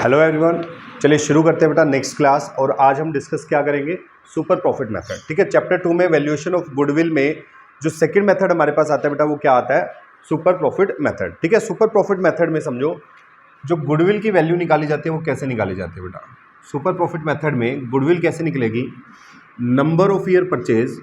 Hello everyone, चलिए शुरू करते हैं बेटा नेक्स्ट क्लास। और आज हम डिस्कस क्या करेंगे, सुपर प्रॉफिट मेथड। ठीक है, चैप्टर 2 में वैल्यूएशन ऑफ गुडविल में जो सेकंड मेथड हमारे पास आता है बेटा, वो क्या आता है, सुपर प्रॉफिट मेथड। ठीक है, सुपर प्रॉफिट मेथड में समझो जो गुडविल की वैल्यू निकाली जाती है वो कैसे निकाली जाती है बेटा। सुपर प्रॉफिट मेथड में गुडविल कैसे निकलेगी, number of year purchase,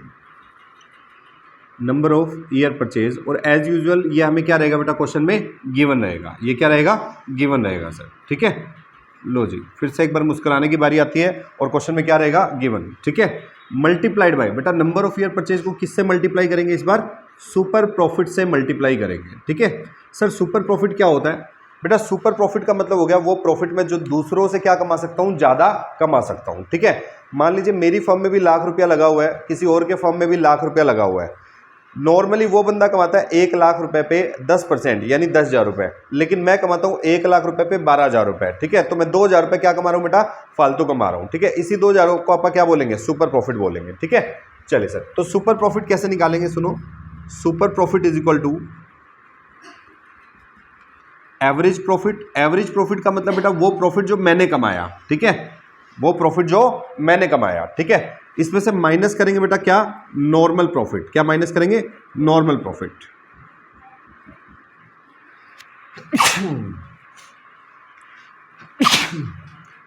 number of year purchase. और एज यूजुअल ये हमें क्या रहेगा बेटा, क्वेश्चन में गिवन रहेगा। ये क्या रहेगा, गिवन रहेगा सर। ठीक है, लो जी, फिर से एक बार मुस्कुराने की बारी आती है और क्वेश्चन में क्या रहेगा, गिवन। ठीक है, मल्टीप्लाइड बाय, बेटा नंबर ऑफ ईयर परचेज को किससे मल्टीप्लाई करेंगे इस बार, सुपर प्रॉफिट से मल्टीप्लाई करेंगे। ठीक है सर, सुपर प्रॉफिट क्या होता है बेटा, सुपर प्रॉफिट का मतलब हो गया वो प्रॉफिट में जो दूसरों से क्या कमा सकता हूँ, ज़्यादा कमा सकता हूँ। ठीक है, मान लीजिए मेरी फर्म में भी ₹1,00,000 लगा हुआ है, किसी और के फर्म में भी ₹1,00,000 लगा हुआ है। नॉर्मली वो बंदा कमाता है ₹1,00,000 पे 10% यानी 10,000 रुपये, लेकिन मैं कमाता हूँ ₹1,00,000 पे 12,000 रुपये। ठीक है, तो मैं 2,000 रुपये क्या कमा रहा हूँ बेटा, फालतू कमा रहा हूँ। ठीक है, इसी 2,000 को आप क्या बोलेंगे, सुपर प्रॉफिट बोलेंगे। ठीक है, चलिए सर, तो सुपर प्रॉफिट कैसे निकालेंगे, सुनो। Super profit is equal to average profit. Average profit का मतलब बेटा वो प्रॉफिट जो मैंने कमाया। ठीक है, वो प्रॉफिट जो मैंने कमाया। ठीक है, इसमें से माइनस करेंगे बेटा क्या, नॉर्मल प्रॉफिट। क्या माइनस करेंगे, नॉर्मल प्रॉफिट।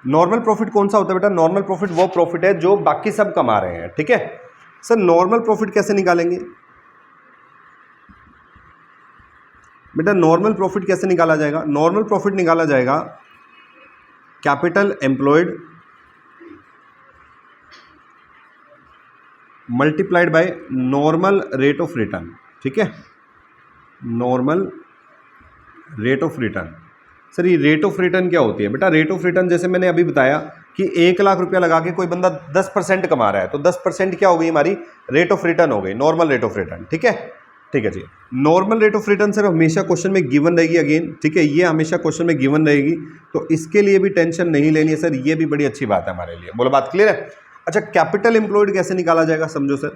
नॉर्मल प्रॉफिट कौन सा होता है बेटा, नॉर्मल प्रॉफिट वो प्रॉफिट है जो बाकी सब कमा रहे हैं। ठीक है सर, नॉर्मल प्रॉफिट कैसे निकालेंगे बेटा, नॉर्मल प्रॉफिट कैसे निकाला जाएगा, नॉर्मल प्रॉफिट निकाला जाएगा capital employed multiplied by normal rate of return. ठीक है, normal rate of return. Sir ये रेट ऑफ रिटर्न क्या होती है बेटा, रेट ऑफ रिटर्न जैसे मैंने अभी बताया कि ₹1,00,000 लगा के कोई बंदा 10% कमा रहा है, तो 10% क्या हो गई, हमारी रेट ऑफ रिटर्न हो गई, नॉर्मल रेट ऑफ रिटर्न। ठीक है, ठीक है जी, normal rate of return sir हमेशा क्वेश्चन में गिवन रहेगी अगेन। ठीक है, ये हमेशा क्वेश्चन में गिवन रहेगी, तो इसके लिए भी टेंशन नहीं लेनी है सर, ये भी बड़ी अच्छी बात है हमारे लिए। बोलो बात क्लियर है। अच्छा, कैपिटल एम्प्लॉयड कैसे निकाला जाएगा, समझो सर।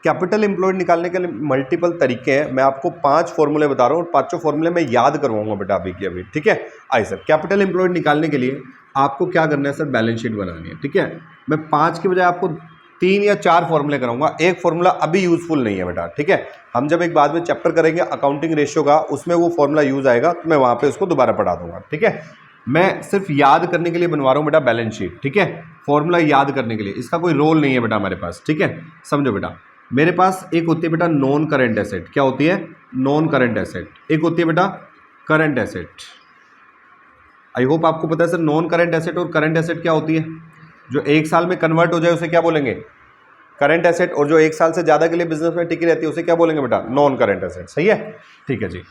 कैपिटल एम्प्लॉयड निकालने के लिए मल्टीपल तरीके हैं, मैं आपको 5 फॉर्मूले बता रहा हूँ और 5 फॉर्मूले मैं याद करवाऊंगा बेटा अभी की अभी। ठीक है, आइए सर, कैपिटल एम्प्लॉयड निकालने के लिए आपको क्या करना है सर, बैलेंस शीट बनानी है। ठीक है, मैं 5 के बजाय आपको 3 या 4 फॉर्मूले कराऊंगा, एक फॉर्मूला अभी यूजफुल नहीं है बेटा। ठीक है, हम जब एक बाद में चैप्टर करेंगे अकाउंटिंग रेशियो का, उसमें वो फॉर्मूला यूज आएगा, तो मैं वहाँ पे उसको दोबारा पढ़ा दूंगा। ठीक है, मैं सिर्फ याद करने के लिए बनवा रहा हूँ बेटा बैलेंस शीट। ठीक है, फॉर्मूला याद करने के लिए, इसका कोई रोल नहीं है बेटा हमारे पास। ठीक है, समझो बेटा, मेरे पास एक होती है बेटा नॉन करंट एसेट। क्या होती है, नॉन करंट एसेट। एक होती है बेटा करंट एसेट। आई होप आपको पता है सर, नॉन करंट एसेट और करंट एसेट क्या होती है, जो 1 साल में कन्वर्ट हो जाए उसे क्या बोलेंगे, करंट एसेट, और जो 1 साल से ज़्यादा के लिए बिजनेस में टिकी रहती है उसे क्या बोलेंगे बेटा, नॉन करंट एसेट। सही है, ठीक है जी।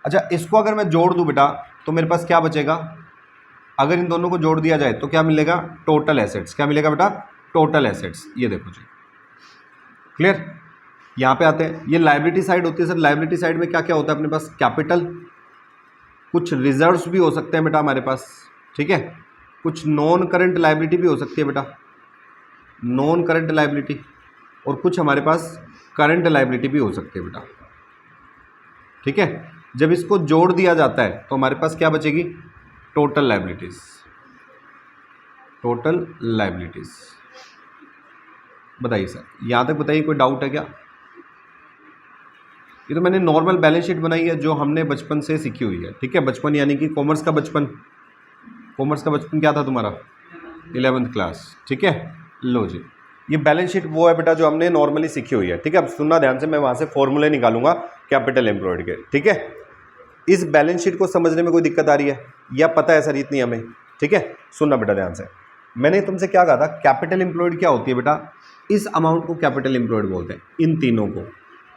अच्छा, इसको अगर मैं जोड़ दूँ बेटा तो मेरे पास क्या बचेगा, अगर इन दोनों को जोड़ दिया जाए तो क्या मिलेगा, टोटल एसेट्स। क्या मिलेगा बेटा, टोटल एसेट्स। ये देखो जी, क्लियर। यहाँ पे आते हैं, ये लायबिलिटी साइड होती है सर। लायबिलिटी साइड में क्या क्या होता है अपने पास, कैपिटल, कुछ रिजर्व्स भी हो सकते हैं बेटा हमारे पास। ठीक है, कुछ नॉन करंट लायबिलिटी भी हो सकती है बेटा, नॉन करंट लायबिलिटी, और कुछ हमारे पास करंट लायबिलिटी भी हो सकती है बेटा। ठीक है, जब इसको जोड़ दिया जाता है तो हमारे पास क्या बचेगी, टोटल लायबिलिटीज। टोटल लायबिलिटीज, बताइए सर, यहाँ तक बताइए कोई डाउट है क्या। ये तो मैंने नॉर्मल बैलेंस शीट बनाई है जो हमने बचपन से सीखी हुई है। ठीक है, बचपन यानी कि कॉमर्स का बचपन। कॉमर्स का बचपन क्या था तुम्हारा, 11th क्लास। ठीक है, लो जी, ये बैलेंस शीट वो है बेटा जो हमने नॉर्मली सीखी हुई है। ठीक है, अब सुनना ध्यान से, मैं वहाँ से फॉर्मूले निकालूंगा कैपिटल एम्प्लॉयड के। ठीक है, इस बैलेंस शीट को समझने में कोई दिक्कत आ रही है या पता है सर इतनी हमें। ठीक है, सुनना बेटा ध्यान से, मैंने तुमसे क्या कहा था, कैपिटल एम्प्लॉयड क्या होती है बेटा, इस अमाउंट को कैपिटल एम्प्लॉयड बोलते हैं, इन तीनों को।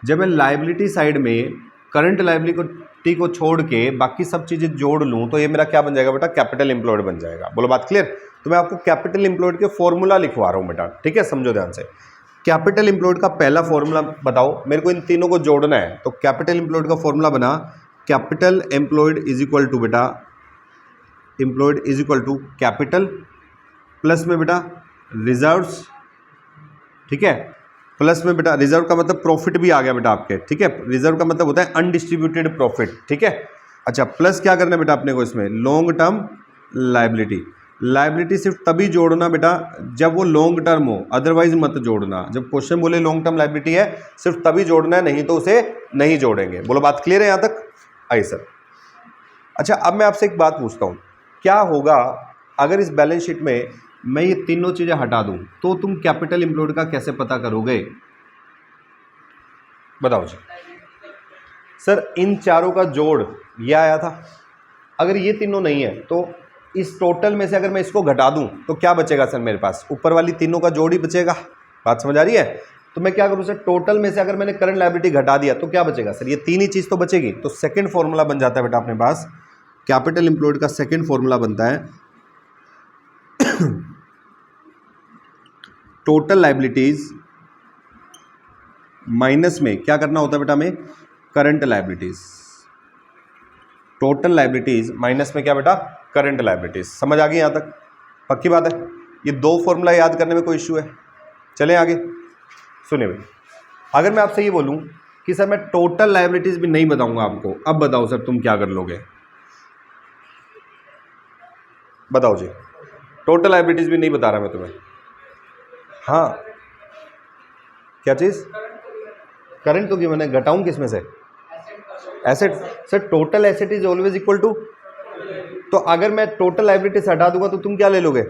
जब मैं लायबिलिटी साइड में करंट लायबिलिटी को छोड़ के बाकी सब चीज़ें जोड़ लूँ तो ये मेरा क्या बन जाएगा बेटा, कैपिटल एम्प्लॉयड बन जाएगा। बोलो बात क्लियर। तो मैं आपको कैपिटल एम्प्लॉयड के फॉर्मूला लिखवा रहा हूँ बेटा। ठीक है, समझो ध्यान से, कैपिटल एम्प्लॉयड का पहला फॉर्मूला बताओ, मेरे को इन तीनों को जोड़ना है। तो कैपिटल एम्प्लॉयड का फॉर्मूला बना, capital employed is equal to बेटा, employed is equal to capital plus में बेटा रिजर्व्स। ठीक है, प्लस में बेटा रिजर्व का मतलब प्रॉफिट भी आ गया बेटा आपके। ठीक है, रिजर्व का मतलब होता है अनडिस्ट्रीब्यूटेड प्रॉफिट। ठीक है, अच्छा, प्लस क्या करना है बेटा अपने को इसमें, लॉन्ग टर्म लायबिलिटी। लायबिलिटी सिर्फ तभी जोड़ना बेटा जब वो लॉन्ग टर्म हो, अदरवाइज मत जोड़ना। जब क्वेश्चन बोले लॉन्ग टर्म लायबिलिटी है सिर्फ तभी जोड़ना है, नहीं तो उसे नहीं जोड़ेंगे। बोलो बात क्लियर है यहाँ तक? आइए सर। अच्छा अब मैं आपसे एक बात पूछता हूँ, क्या होगा अगर इस बैलेंस शीट में मैं ये तीनों चीज़ें हटा दूँ, तो तुम कैपिटल एम्प्लॉयड का कैसे पता करोगे? बताओ जी। सर इन चारों का जोड़ ये आया था, अगर ये तीनों नहीं है तो इस टोटल में से अगर मैं इसको घटा दूं तो क्या बचेगा सर मेरे पास? ऊपर वाली तीनों का जोड़ ही बचेगा। बात समझ आ रही है? तो मैं क्या करूं सर, टोटल में से अगर मैंने करंट लायबिलिटी घटा दिया तो क्या बचेगा सर? ये तीन ही चीज़ तो बचेगी। तो सेकेंड फॉर्मूला बन जाता है बेटा अपने पास, कैपिटल एम्प्लॉयड का सेकेंड फॉर्मूला बनता है टोटल लायबिलिटीज माइनस में क्या करना होता है बेटा हमें? Current liabilities. Total liabilities minus में क्या बेटा? Current liabilities. समझ आ गई यहाँ तक? पक्की बात है? ये दो फॉर्मूला याद करने में कोई इश्यू है? चलें आगे। सुनिए भाई, अगर मैं आपसे ये बोलूँ कि सर मैं टोटल लायबिलिटीज भी नहीं बताऊंगा आपको, अब बताओ सर तुम क्या कर लोगे? बताओ जी। टोटल लायबिलिटीज भी नहीं बता रहा मैं तुम्हें। हाँ क्या चीज़? करंट तो कि मैंने घटाऊं किस में से? Asset. Sir total asset is always equal to, तो अगर मैं टोटल लायबिलिटीज हटा दूंगा तो तुम क्या ले लोगे?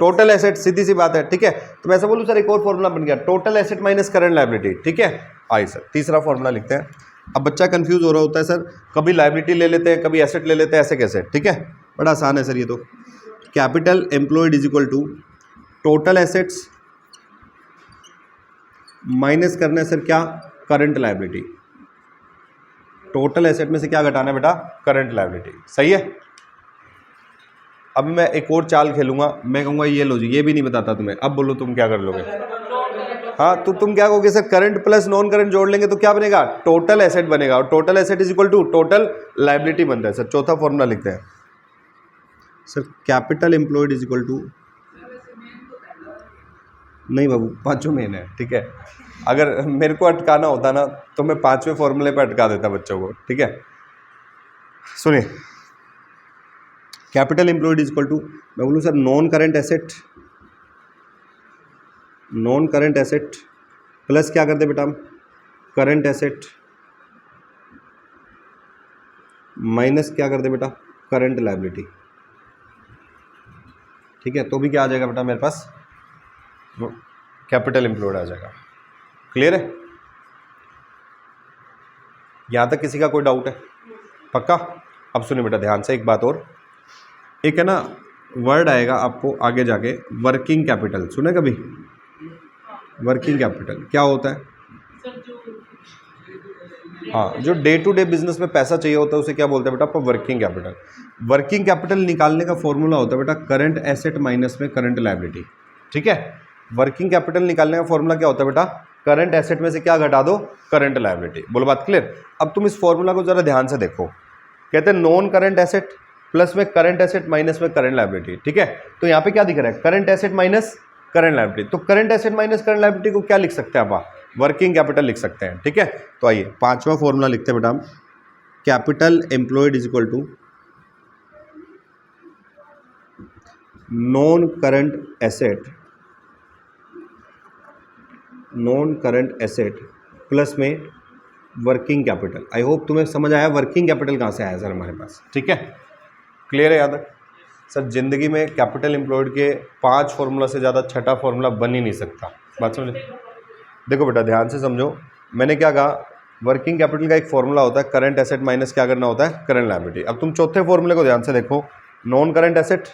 Total asset. सीधी सी बात है, ठीक है। तो मैं ऐसा बोलूं सर एक और फॉर्मूला बन गया, total asset minus current liability, ठीक है। आइए सर तीसरा फॉर्मूला लिखते हैं। अब बच्चा कंफ्यूज हो रहा होता है सर, कभी लायबिलिटी ले लेते हैं कभी एसेट ले लेते हैं, ऐसे कैसे? ठीक है, बड़ा आसान है सर ये तो। Capital employed is equal to total assets minus करना है सर क्या? Current liability. टोटल एसेट में से क्या घटाना है बेटा? Current liability. सही है। अब मैं एक और चाल खेलूंगा, मैं कहूंगा ये लो जी, ये भी नहीं बताता तुम्हें, अब बोलो तुम क्या कर लोगे? हाँ तो तुम क्या कहोगे sir? Current plus non current जोड़ लेंगे तो क्या बनेगा? टोटल एसेट बनेगा, और total asset is equal to total liability बनता है। सर चौथा फॉर्मूला लिखते हैं sir, capital employed is equal to, नहीं बाबू पांचों मेन है, ठीक है। अगर मेरे को अटकाना होता ना तो मैं पांचवें फॉर्मूले पर अटका देता बच्चों को, ठीक है। सुनिए, capital employed is equal to, मैं बोलूँ sir non current asset, non current asset plus क्या कर दे बेटा हम? करंट एसेट माइनस क्या कर दे बेटा? करंट लायबिलिटी, ठीक है। तो भी क्या आ जाएगा बेटा मेरे पास? कैपिटल एम्प्लॉयड आ जाएगा। क्लियर है? यहां तक किसी का कोई डाउट है? पक्का? अब सुनिए बेटा ध्यान से एक बात और, एक है ना वर्ड आएगा आपको आगे जाके, वर्किंग कैपिटल। सुने कभी? वर्किंग कैपिटल क्या होता है? हाँ, जो डे टू डे बिजनेस में पैसा चाहिए होता है उसे क्या बोलते हैं बेटा? आपको वर्किंग कैपिटल। वर्किंग कैपिटल निकालने का फॉर्मूला होता है बेटा करंट एसेट माइनस में करंट लायबिलिटी, ठीक है। वर्किंग कैपिटल निकालने का फॉर्मूला क्या होता है बेटा? करंट एसेट में से क्या घटा दो? Current liability. बोलो बात क्लियर? अब तुम इस फॉर्मूला को जरा ध्यान से देखो, कहते हैं नॉन करंट एसेट प्लस में करंट एसेट माइनस में करंट लायबिलिटी, ठीक है। तो यहाँ पे क्या दिख रहा है? Current asset minus current liability. तो current asset minus current liability को क्या लिख सकते हैं आप? वर्किंग कैपिटल लिख सकते हैं, ठीक है। तो आइए पांचवा फॉर्मूला लिखते हैं बेटा हम, capital employed is equal to non current asset, non current asset plus में वर्किंग कैपिटल। आई होप तुम्हें समझ आया वर्किंग कैपिटल कहाँ से आया सर हमारे पास, ठीक है। क्लियर है? याद है सर, जिंदगी में कैपिटल एम्प्लॉयड के 5 फॉर्मूला से ज़्यादा छठा फॉर्मूला बन ही नहीं सकता। बात समझ? देखो बेटा ध्यान से समझो, मैंने क्या कहा? वर्किंग कैपिटल का एक फॉर्मूला होता है करंट एसेट माइनस क्या करना होता है? Current liability. अब तुम चौथे फॉर्मूले को ध्यान से देखो, नॉन करंट एसेट,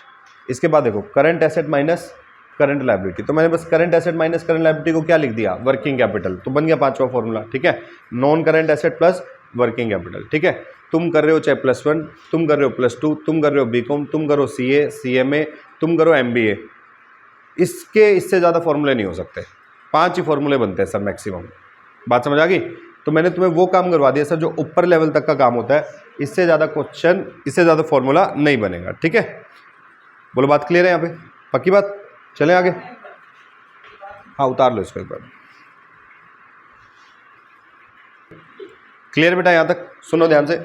इसके बाद देखो current asset minus current liability. तो मैंने बस current asset minus current liability को क्या लिख दिया? Working capital. तो बन गया पांचवा फॉर्मूला, ठीक है। Non current asset plus working capital, ठीक है। तुम कर रहे हो चाहे +1, तुम कर रहे हो +2, तुम कर रहे हो बीकॉम, तुम करो CA CMA, तुम करो MBA, इससे ज़्यादा फॉर्मूले नहीं हो सकते। 5 ही फॉर्मूले बनते हैं सर मैक्सिमम। बात समझ आ गई? तो मैंने तुम्हें वो काम करवा दिया सर जो ऊपर लेवल तक का काम होता है, इससे ज़्यादा क्वेश्चन, इससे ज़्यादा फॉर्मूला नहीं बनेगा, ठीक है। बोलो बात क्लियर है यहाँ पे? पक्की बात? चलें आगे। हाँ उतार लो इसको एक बार। क्लियर बेटा यहाँ तक? सुनो ध्यान से।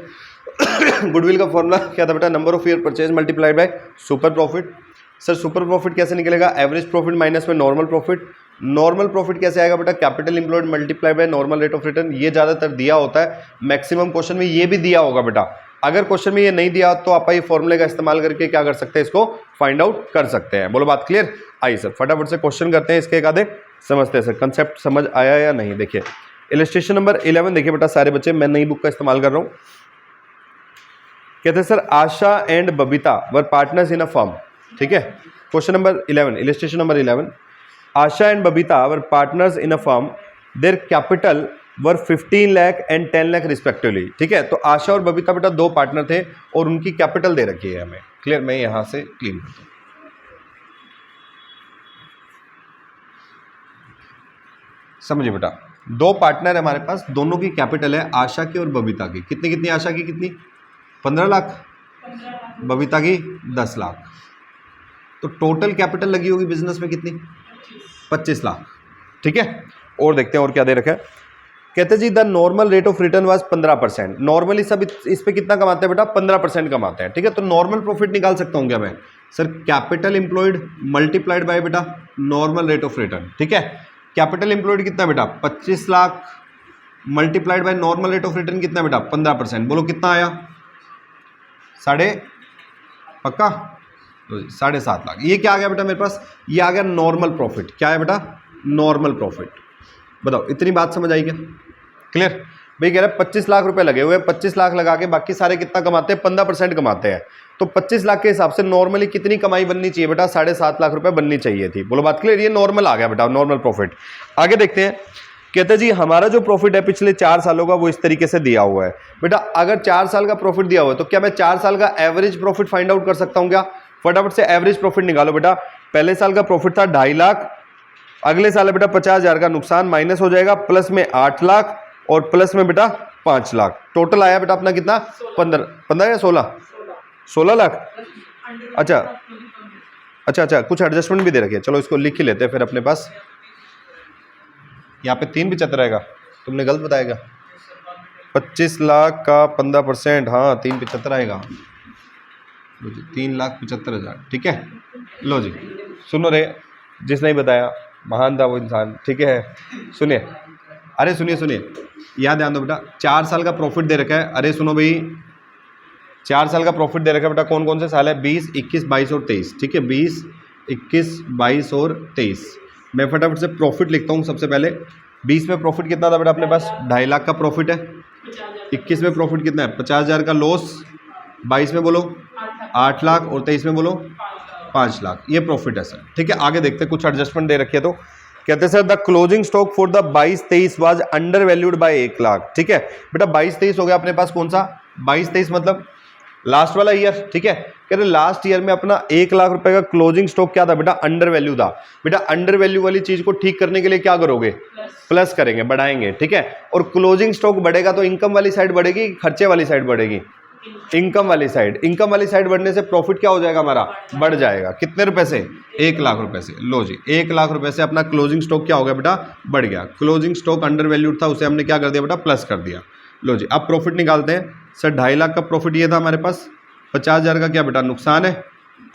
गुडविल का फॉर्मूला क्या था बेटा? Number of year purchase multiplied by super profit. Sir super profit कैसे निकलेगा? एवरेज प्रॉफिट माइनस में नॉर्मल प्रॉफिट। नॉर्मल प्रॉफिट कैसे आएगा बेटा? Capital employed multiply by normal rate of return. ये ज़्यादातर दिया होता है, मैक्सिमम क्वेश्चन में ये भी दिया होगा बेटा। अगर क्वेश्चन में ये नहीं दिया तो आप ये फॉर्मूले का इस्तेमाल करके क्या कर सकते हैं, इसको फाइंड आउट कर सकते हैं। बोलो बात क्लियर? आइए सर फटाफट से क्वेश्चन करते हैं, इसके एक आधे समझते हैं सर, कंसेप्ट समझ आया या नहीं। देखिए इलस्ट्रेशन नंबर 11 देखिए बेटा सारे बच्चे, मैं नई बुक का इस्तेमाल कर रहा हूँ। कहते हैं sir Asha and Babita were partners in a firm. ठीक है, question number 11, illustration number 11, Asha and Babita were partners in a firm, their capital were 15 lakh and 10 lakh respectively. ठीक है, तो आशा और बबीता बेटा दो पार्टनर थे और उनकी कैपिटल दे रखी है हमें। क्लियर? मैं यहां से क्लीन करता हूं। समझिए बेटा, दो पार्टनर है हमारे पास, दोनों की कैपिटल है आशा की और बबीता की। कितनी कितनी? आशा की कितनी? 15 लाख, बबीता की 10 लाख। तो टोटल कैपिटल लगी होगी बिजनेस में कितनी? 25 लाख। ठीक है, और देखते हैं और क्या दे रखा है। कहते जी the normal rate of return was 15%। Normally सब इस पे कितना कमाते हैं बेटा? 15% कमाते हैं। ठीक है, तो नॉर्मल प्रॉफिट निकाल सकता हूं क्या मैं? Sir capital employed multiplied by बेटा नॉर्मल रेट ऑफ रिटर्न। ठीक है, कैपिटल एम्प्लॉयड कितना बेटा? 25 lakh multiplied by normal rate of return कितना बेटा? 15%। बोलो कितना आया? पक्का 7.5 लाख। ये क्या आ गया बेटा मेरे पास? ये आ गया नॉर्मल प्रॉफिट। क्या है बेटा? Normal profit. बताओ इतनी बात समझ आई क्या? क्लियर? भाई कह रहे हैं 25 लाख रुपए लगे हुए हैं, 25 लाख लगा के बाकी सारे कितना कमाते हैं? 15% कमाते हैं। तो 25 लाख के हिसाब से नॉर्मली कितनी कमाई बननी चाहिए बेटा? 7.5 लाख रुपए बननी चाहिए थी। बोलो बात क्लियर? ये नॉर्मल आ गया बेटा, नॉर्मल प्रॉफिट। आगे देखते हैं। कहते हैं जी हमारा जो प्रॉफिट है पिछले 4 सालों का वो इस तरीके से दिया हुआ है। बेटा अगर 4 साल का प्रॉफिट दिया हुआ है तो क्या मैं 4 साल का एवरेज प्रॉफिट फाइंड आउट कर सकता हूं क्या? फटाफट से एवरेज प्रॉफिट निकालो बेटा। पहले साल का प्रॉफिट था 2.5 लाख, अगले साल है बेटा 50,000 का नुकसान, माइनस हो जाएगा, प्लस में 8 लाख और प्लस में बेटा 5 लाख। टोटल आया बेटा अपना कितना? 15 या 16 लाख। अच्छा, कुछ एडजस्टमेंट भी दे रखे, चलो इसको लिख ही लेते हैं फिर अपने पास। यहाँ पे 375 आएगा, तुमने गलत बताएगा। 25 लाख का 15%, हाँ 375 आएगा। लो जी 3,75,000। ठीक है, लो जी सुनो रे, जिसने बताया महान था वो इंसान। ठीक है, सुनिए, अरे सुनिए, याद ध्यान दो बेटा। 4 साल का प्रॉफिट दे रखा है। अरे सुनो भाई, 4 साल का प्रॉफिट दे रखा है बेटा। कौन कौन से साल है? 20, 21, 22 और 23। ठीक है, 20, 21, 22 और 23। मैं फटाफट से प्रॉफिट लिखता हूँ सबसे पहले। 20 में प्रॉफिट कितना था बेटा अपने पास? 2.5 लाख का प्रॉफिट है। 21 में प्रॉफिट कितना है? 50,000 का लॉस। 22 में बोलो 8 लाख और 23 में बोलो 5 लाख। ये प्रॉफिट है सर। ठीक है, आगे देखते हैं। कुछ एडजस्टमेंट दे रखी है तो कहते हैं sir the closing stock for the 22-23 was under valued bye 1 lakh. ठीक है बेटा, 22-23 हो गया अपने पास। कौन सा 22-23? मतलब लास्ट वाला ईयर। ठीक है, कहते हैं लास्ट ईयर में अपना 1 लाख रुपए का क्लोजिंग स्टॉक क्या था बेटा? अंडर वैल्यू था। बेटा अंडर वैल्यू वाली चीज को ठीक करने के लिए क्या करोगे? प्लस करेंगे, बढ़ाएंगे। ठीक है, और क्लोजिंग स्टॉक बढ़ेगा तो इनकम वाली साइड बढ़ेगी, खर्चे वाली साइड बढ़ेगी? इनकम वाली साइड। इनकम वाली साइड बढ़ने से प्रॉफिट क्या हो जाएगा हमारा? बढ़ जाएगा। कितने रुपए से? 1 लाख रुपए से। लो जी 1 लाख रुपए से अपना क्लोजिंग स्टॉक क्या हो गया बेटा? बढ़ गया। क्लोजिंग स्टॉक अंडर वैल्यूड था, उसे हमने क्या कर दिया बेटा? प्लस कर दिया। लो जी अब प्रॉफिट निकालते हैं। सर 2.5 लाख का प्रॉफिट ये था हमारे पास, 50,000 का क्या बेटा नुकसान है,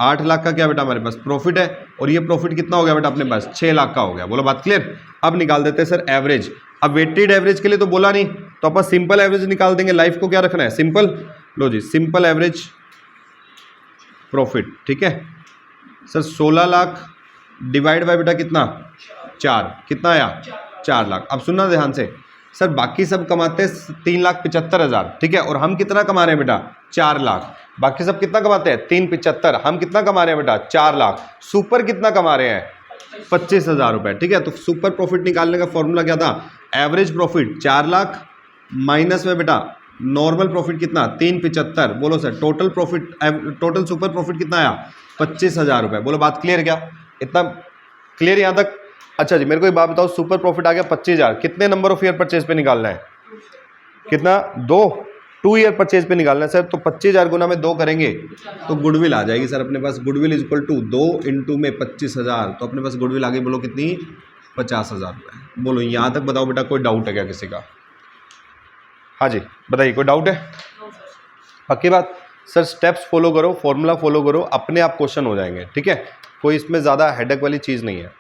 8 लाख का क्या बेटा हमारे पास प्रॉफिट है, और ये प्रॉफिट कितना हो गया बेटा अपने पास? 6 लाख का हो गया। बोलो बात क्लियर? अब निकाल देते हैं सर एवरेज। अब वेटेड एवरेज के लिए तो बोला नहीं, तो अपन सिंपल एवरेज निकाल देंगे। लाइफ को क्या रखना है? सिंपल। लो जी सिंपल एवरेज प्रॉफिट। ठीक है सर, 16 लाख डिवाइड बाय बेटा कितना? 4। कितना आया? 4 लाख। अब सुनना ध्यान से, सर बाकी सब कमाते हैं 3,75,000। ठीक है, और हम कितना कमा रहे हैं बेटा? 4 लाख। बाकी सब कितना कमाते हैं? 375। हम कितना कमा रहे हैं बेटा? 4 लाख। सुपर कितना कमा रहे हैं? 25,000 रुपए। ठीक है, तो सुपर प्रॉफिट निकालने का फॉर्मूला क्या था? एवरेज प्रॉफिट 4 लाख माइनस में बेटा नॉर्मल प्रॉफिट कितना? 375। बोलो sir total profit, total super profit कितना आया? 25,000 रुपए। बोलो बात क्लियर क्या? इतना क्लियर यहाँ तक? अच्छा जी मेरे को एक बात बताओ, सुपर प्रॉफिट आ गया 25,000, कितने नंबर ऑफ ईयर परचेज पे निकालना है? कितना? 2 ईयर परचेज पे निकालना है सर। तो 25,000 गुना में 2 करेंगे तो गुडविल आ जाएगी सर अपने पास। Goodwill is equal to 2 into में 25,000, तो अपने पास गुडविल आ गई। बोलो कितनी? 50,000 रुपये। बोलो यहाँ तक बताओ बेटा, कोई डाउट है क्या किसी का? हाँ जी बताइए, कोई डाउट है? पक्की बात? सर स्टेप्स फॉलो करो, फॉर्मूला फॉलो करो, अपने आप क्वेश्चन हो जाएंगे, ठीक है, कोई इसमें ज़्यादा हेडेक वाली चीज़ नहीं है।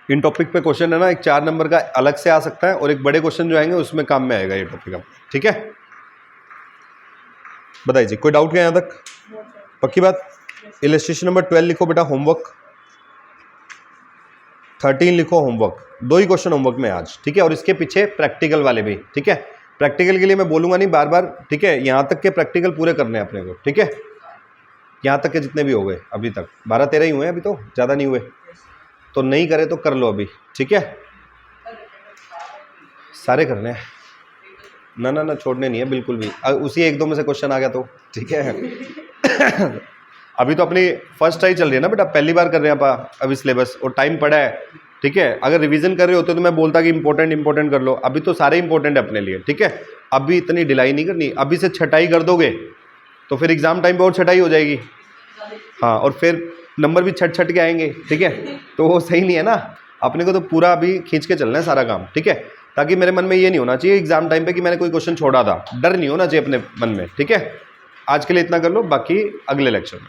इन टॉपिक पे क्वेश्चन है ना, एक 4 नंबर का अलग से आ सकता है और एक बड़े क्वेश्चन जो आएंगे उसमें काम में आएगा ये टॉपिक अब, ठीक है। बताइए जी, कोई डाउट क्या यहाँ तक? पक्की बात। इलस्ट्रेशन नंबर 12 लिखो बेटा, होमवर्क 13 लिखो होमवर्क, 2 ही क्वेश्चन होमवर्क में आज, ठीक है, और इसके पीछे प्रैक्टिकल वाले भी, ठीक है। प्रैक्टिकल के लिए मैं बोलूंगा नहीं बार बार, ठीक है, यहाँ तक के प्रैक्टिकल पूरे करने हैं अपने को, ठीक है, यहाँ तक के जितने भी हो गए अभी तक, 12-13 ही हुए हैं अभी, तो ज़्यादा नहीं हुए, तो नहीं करे तो कर लो अभी, ठीक है, सारे करने हैं, ना ना ना छोड़ने नहीं है बिल्कुल भी, उसी 1-2 में से क्वेश्चन आ गया तो ठीक है। अभी तो अपनी फर्स्ट ट्राई चल रही है ना बेटा, पहली बार कर रहे हैं आप अभी सिलेबस, और टाइम पड़ा है, ठीक है। अगर रिवीजन कर रहे होते तो मैं बोलता कि इंपॉर्टेंट कर लो, अभी तो सारे इंपॉर्टेंट है अपने लिए, ठीक है। अभी इतनी ढिलाई नहीं करनी, अभी से छटाई कर दोगे तो फिर एग्जाम टाइम पे और छटाई हो जाएगी, हाँ, और फिर नंबर भी छट के आएंगे, ठीक है, तो वो सही नहीं है ना। अपने को तो पूरा अभी खींच के चलना है सारा काम, ठीक है, ताकि मेरे मन में ये नहीं होना चाहिए एग्जाम टाइम पे कि मैंने कोई क्वेश्चन छोड़ा था, डर नहीं होना चाहिए अपने मन में, ठीक है। आज के लिए इतना कर लो, बाकी अगले लेक्चर में।